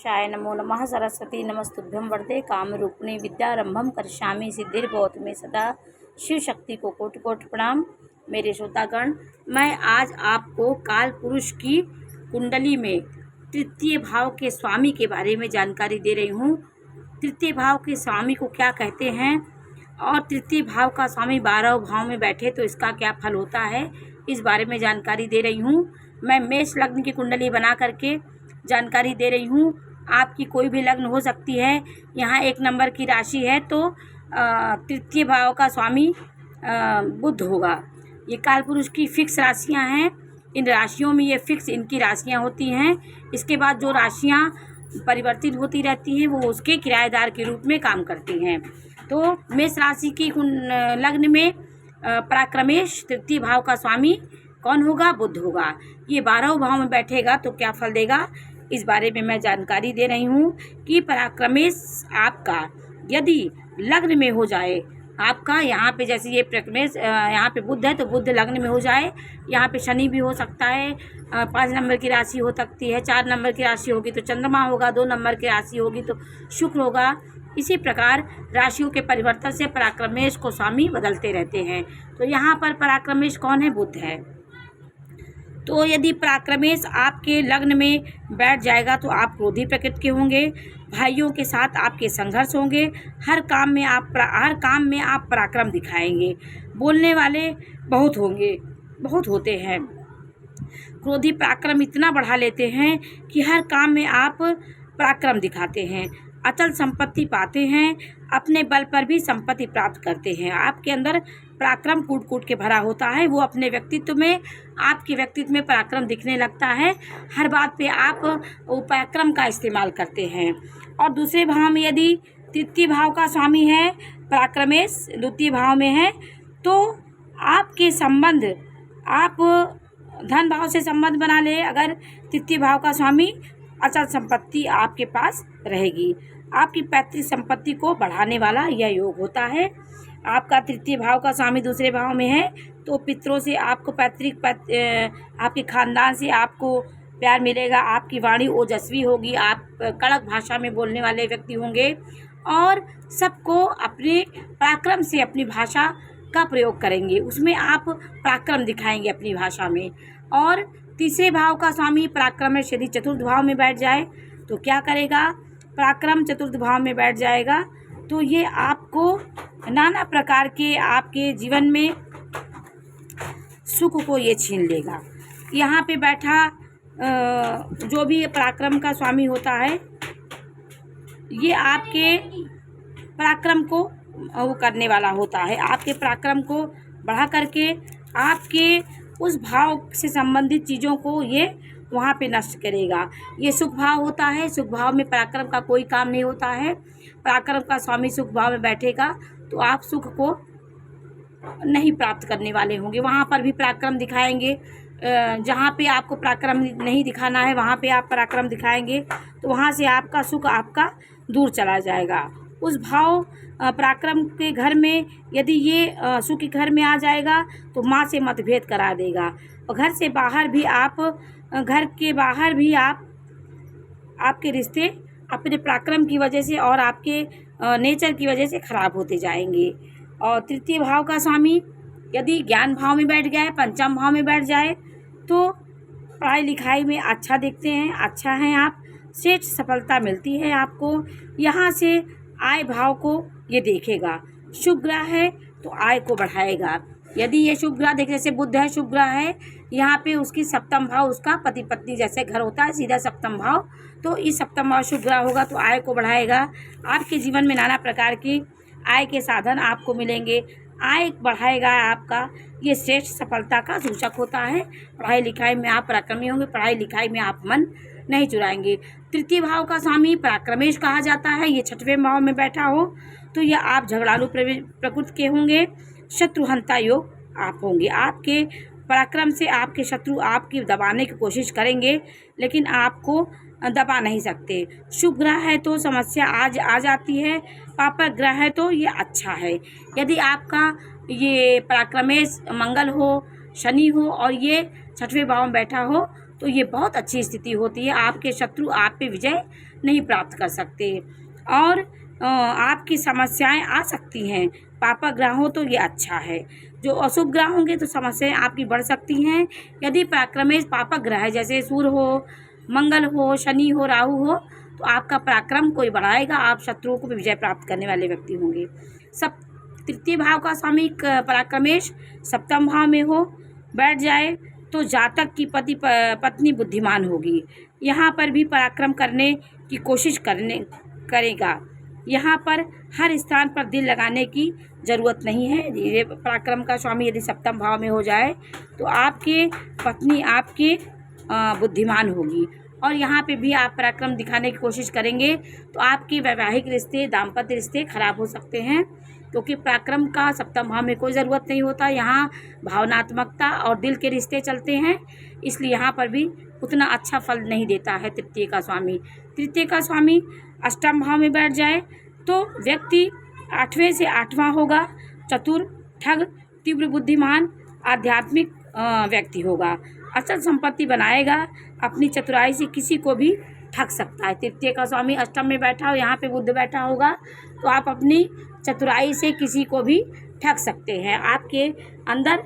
गणेशाय नमो नमः। सरस्वती नमस्तुभ्यं वरदे कामरूपिणी विद्यारंभम करिष्यामि सिद्धिर्भवतु मे सदा। शिव शक्ति को कोटि कोटि प्रणाम। मेरे श्रोतागण, मैं आज आपको काल पुरुष की कुंडली में तृतीय भाव के स्वामी के बारे में जानकारी दे रही हूँ। तृतीय भाव के स्वामी को क्या कहते हैं और तृतीय भाव का स्वामी 12 भाव में बैठे तो इसका क्या फल होता है, इस बारे में जानकारी दे रही हूँ। मैं मेष लग्न की कुंडली बना करके जानकारी दे रही हूँ। आपकी कोई भी लग्न हो सकती है। यहाँ 1 नंबर की राशि है तो तृतीय भाव का स्वामी बुध होगा। ये काल पुरुष की फिक्स राशियाँ हैं। इन राशियों में ये फिक्स इनकी राशियाँ होती हैं। इसके बाद जो राशियाँ परिवर्तित होती रहती हैं वो उसके किराएदार के रूप में काम करती हैं। तो मेष राशि की लग्न में पराक्रमेश तृतीय भाव का स्वामी कौन होगा? बुध होगा। ये 12 भाव में बैठेगा तो क्या फल देगा, इस बारे में मैं जानकारी दे रही हूँ कि पराक्रमेश आपका यदि लग्न में हो जाए, आपका यहाँ पे जैसे ये प्रक्रमेश यहाँ पे बुध है तो बुध लग्न में हो जाए। यहाँ पे शनि भी हो सकता है। 5 नंबर की राशि हो सकती है। 4 नंबर की राशि होगी तो चंद्रमा होगा। 2 नंबर की राशि होगी तो शुक्र होगा। इसी प्रकार राशियों के परिवर्तन से पराक्रमेश को स्वामी बदलते रहते हैं। तो यहाँ पर पराक्रमेश कौन है? बुध है। तो यदि पराक्रमेश आपके लग्न में बैठ जाएगा तो आप क्रोधी प्रकृति के होंगे। भाइयों के साथ आपके संघर्ष होंगे। हर काम में आप पराक्रम दिखाएंगे। बोलने वाले बहुत होते हैं। क्रोधी पराक्रम इतना बढ़ा लेते हैं कि हर काम में आप पराक्रम दिखाते हैं। अचल संपत्ति पाते हैं। अपने बल पर भी संपत्ति प्राप्त करते हैं। आपके अंदर पराक्रम कूट कूट के भरा होता है। वो अपने व्यक्तित्व में, आपके व्यक्तित्व में पराक्रम दिखने लगता है। हर बात पे आप वो पराक्रम का इस्तेमाल करते हैं। और दूसरे भाव में यदि तृतीय भाव का स्वामी है पराक्रमेश, द्वितीय भाव में है तो आपके संबंध, आप धन भाव से संबंध बना ले। अगर तृतीय भाव का स्वामी, अचल संपत्ति आपके पास रहेगी। आपकी पैतृक संपत्ति को बढ़ाने वाला यह योग होता है। आपका तृतीय भाव का स्वामी दूसरे भाव में है तो पितरों से आपको आपके खानदान से आपको प्यार मिलेगा। आपकी वाणी ओजस्वी होगी। आप कड़क भाषा में बोलने वाले व्यक्ति होंगे और सबको अपने पराक्रम से अपनी भाषा का प्रयोग करेंगे। उसमें आप पराक्रम दिखाएंगे अपनी भाषा में। और तीसरे भाव का स्वामी पराक्रमेश यदि चतुर्थ भाव में बैठ जाए तो क्या करेगा? पराक्रम चतुर्थ भाव में बैठ जाएगा तो ये आपको नाना प्रकार के आपके जीवन में सुख को ये छीन लेगा। यहाँ पे बैठा जो भी पराक्रम का स्वामी होता है ये आपके पराक्रम को वो करने वाला होता है। आपके पराक्रम को बढ़ा करके आपके उस भाव से संबंधित चीज़ों को ये वहाँ पे नष्ट करेगा। ये सुख भाव होता है। सुख भाव में पराक्रम का कोई काम नहीं होता है। पराक्रम का स्वामी सुख भाव में बैठेगा तो आप सुख को नहीं प्राप्त करने वाले होंगे। वहाँ पर भी पराक्रम दिखाएंगे। जहाँ पे आपको पराक्रम नहीं दिखाना है वहाँ पे आप पराक्रम दिखाएंगे तो वहाँ से आपका सुख आपका दूर चला जाएगा। उस भाव पराक्रम के घर में यदि ये सुख के घर में आ जाएगा तो माँ से मतभेद करा देगा। और घर के बाहर भी आपके रिश्ते अपने पराक्रम की वजह से और आपके नेचर की वजह से खराब होते जाएंगे। और तृतीय भाव का स्वामी यदि ज्ञान भाव में बैठ गया है, पंचम भाव में बैठ जाए तो पढ़ाई लिखाई में अच्छा दिखते हैं, अच्छा हैं आप, श्रेष्ठ सफलता मिलती है आपको। यहाँ से आय भाव को ये देखेगा। शुभ ग्रह है तो आय को बढ़ाएगा। यदि ये शुभ ग्रह देखे, जैसे बुध है शुभ ग्रह है, यहाँ पे उसकी सप्तम भाव, उसका पति पत्नी जैसे घर होता है सीधा सप्तम भाव, तो इस सप्तम भाव शुभ ग्रह होगा तो आय को बढ़ाएगा। आपके जीवन में नाना प्रकार की आय के साधन आपको मिलेंगे। आय बढ़ाएगा आपका। ये श्रेष्ठ सफलता का सूचक होता है। पढ़ाई लिखाई में आप पराक्रमी होंगे। पढ़ाई लिखाई में आप मन नहीं चुराएंगे। तृतीय भाव का स्वामी पराक्रमेश कहा जाता है। ये 6वें भाव में बैठा हो तो यह आप झगड़ालू प्रकृति के होंगे। शत्रुहंता योग आप होंगे। आपके पराक्रम से आपके शत्रु आपकी दबाने की कोशिश करेंगे लेकिन आपको दबा नहीं सकते। शुभ ग्रह है तो समस्या आज आ जाती है। पापर ग्रह है तो ये अच्छा है। यदि आपका ये पराक्रमेश मंगल हो, शनि हो और ये 6वें भाव में बैठा हो तो ये बहुत अच्छी स्थिति होती है। आपके शत्रु आप पे विजय नहीं प्राप्त कर सकते और आपकी समस्याएं आ सकती हैं। पापा ग्रह हो तो ये अच्छा है। जो अशुभ ग्रह होंगे तो समस्याएं आपकी बढ़ सकती हैं। यदि पराक्रमेश पापा ग्रह जैसे सूर्य हो, मंगल हो, शनि हो, राहु हो तो आपका पराक्रम कोई बढ़ाएगा। आप शत्रुओं को भी विजय प्राप्त करने वाले व्यक्ति होंगे। सब तृतीय भाव का स्वामी पराक्रमेश सप्तम भाव में हो बैठ जाए तो जातक की पत्नी बुद्धिमान होगी। यहाँ पर भी पराक्रम करने की कोशिश करेगा। यहाँ पर हर स्थान पर दिल लगाने की ज़रूरत नहीं है। ये पराक्रम का स्वामी यदि सप्तम भाव में हो जाए तो आपके पत्नी आपके बुद्धिमान होगी और यहाँ पे भी आप पराक्रम दिखाने की कोशिश करेंगे तो आपके वैवाहिक रिश्ते, दाम्पत्य रिश्ते खराब हो सकते हैं, क्योंकि पराक्रम का सप्तम भाव में कोई ज़रूरत नहीं होता। यहाँ भावनात्मकता और दिल के रिश्ते चलते हैं, इसलिए यहाँ पर भी उतना अच्छा फल नहीं देता है तृतीय का स्वामी। तृतीय का स्वामी अष्टम भाव में बैठ जाए तो व्यक्ति 8वें से 8वां होगा, चतुर, ठग, तीव्र बुद्धिमान, आध्यात्मिक व्यक्ति होगा। अचल संपत्ति बनाएगा, अपनी चतुराई से किसी को भी ठग सकता है। तृतीय का स्वामी अष्टम में बैठा हो, यहाँ पे बुध बैठा होगा तो आप अपनी चतुराई से किसी को भी ठग सकते हैं। आपके अंदर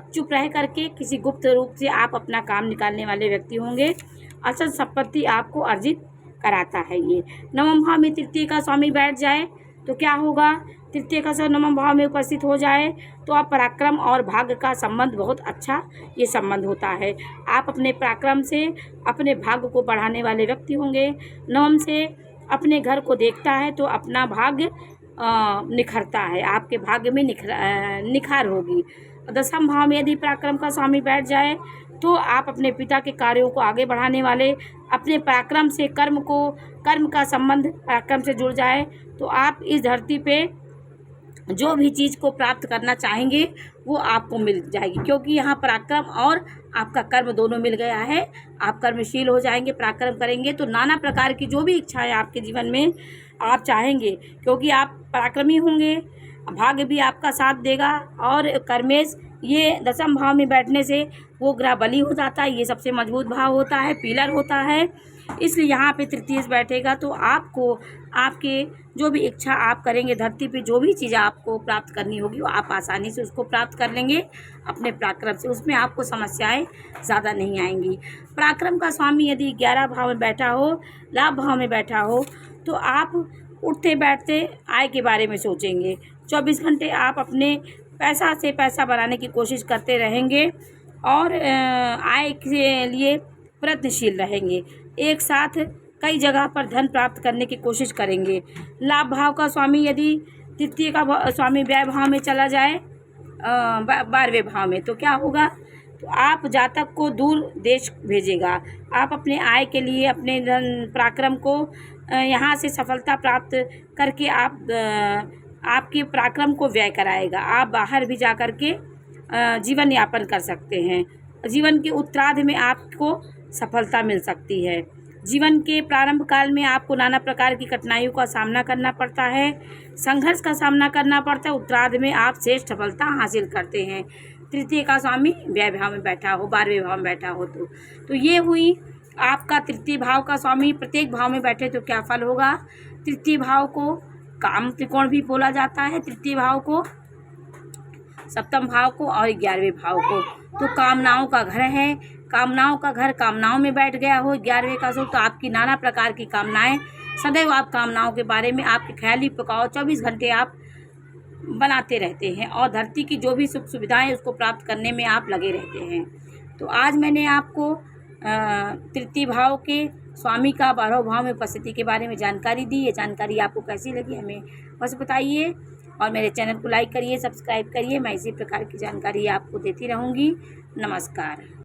चुप रह करके किसी गुप्त रूप से आप अपना काम निकालने वाले व्यक्ति होंगे। अचल संपत्ति आपको अर्जित कराता है ये। नवम भाव में तृतीय का स्वामी बैठ जाए तो क्या होगा? तृतीय का स्वामी नवम भाव में उपस्थित हो जाए तो आप पराक्रम और भाग्य का संबंध बहुत अच्छा ये संबंध होता है। आप अपने पराक्रम से अपने भाग्य को बढ़ाने वाले व्यक्ति होंगे। नवम से अपने घर को देखता है तो अपना भाग्य निखरता है, आपके भाग्य में निखार होगी। दसम भाव में यदि पराक्रम का स्वामी बैठ जाए तो आप अपने पिता के कार्यों को आगे बढ़ाने वाले, अपने पराक्रम से कर्म का संबंध पराक्रम से जुड़ जाए तो आप इस धरती पे जो भी चीज़ को प्राप्त करना चाहेंगे वो आपको मिल जाएगी, क्योंकि यहाँ पराक्रम और आपका कर्म दोनों मिल गया है। आप कर्मशील हो जाएंगे, पराक्रम करेंगे तो नाना प्रकार की जो भी इच्छाएं आपके जीवन में आप चाहेंगे, क्योंकि आप पराक्रमी होंगे, भाग्य भी आपका साथ देगा। और कर्मेश ये दसम भाव में बैठने से वो ग्रह बली हो जाता है, ये सबसे मजबूत भाव होता है, पिलर होता है, इसलिए यहाँ पे तृतीय बैठेगा तो आपको आपके जो भी इच्छा आप करेंगे, धरती पे जो भी चीज़ आपको प्राप्त करनी होगी वो आप आसानी से उसको प्राप्त कर लेंगे अपने पराक्रम से। उसमें आपको समस्याएं ज़्यादा नहीं आएंगी। पराक्रम का स्वामी यदि 11 भाव में बैठा हो, लाभ भाव में बैठा हो तो आप उठते बैठते आय के बारे में सोचेंगे। 24 घंटे आप अपने पैसा से पैसा बनाने की कोशिश करते रहेंगे और आय के लिए प्रयत्नशील रहेंगे। एक साथ कई जगह पर धन प्राप्त करने की कोशिश करेंगे। लाभ भाव का स्वामी यदि तृतीय का स्वामी व्यय भाव में चला जाए 12वें भाव में तो क्या होगा? तो आप जातक को दूर देश भेजेगा। आप अपने आय के लिए अपने धन पराक्रम को यहाँ से सफलता प्राप्त करके आपके पराक्रम को व्यय कराएगा। आप बाहर भी जा कर के जीवन यापन कर सकते हैं। जीवन के उत्तरार्ध में आपको सफलता मिल सकती है। जीवन के प्रारंभ काल में आपको नाना प्रकार की कठिनाइयों का सामना करना पड़ता है, संघर्ष का सामना करना पड़ता है। उत्तरार्ध में आप श्रेष्ठ सफलता हासिल करते हैं। तृतीय का स्वामी व्यय भाव में बैठा हो, 12वें भाव में बैठा हो तो ये हुई आपका तृतीय भाव का स्वामी प्रत्येक भाव में बैठे तो क्या फल होगा? तृतीय भाव को काम त्रिकोण भी बोला जाता है, तृतीय भाव को, सप्तम भाव को और 11वें भाव को। तो कामनाओं का घर है, कामनाओं का घर कामनाओं में बैठ गया हो 11वें का सुख तो आपकी नाना प्रकार की कामनाएं, सदैव आप कामनाओं के बारे में आपके ख्याली पकाओ 24 घंटे आप बनाते रहते हैं और धरती की जो भी सुख सुविधाएं उसको प्राप्त करने में आप लगे रहते हैं। तो आज मैंने आपको तृतीय भाव के स्वामी का 12वें भाव में उपस्थिति के बारे में जानकारी दी। ये जानकारी आपको कैसी लगी हमें बस बताइए और मेरे चैनल को लाइक करिए, सब्सक्राइब करिए। मैं इसी प्रकार की जानकारी आपको देती रहूँगी। नमस्कार।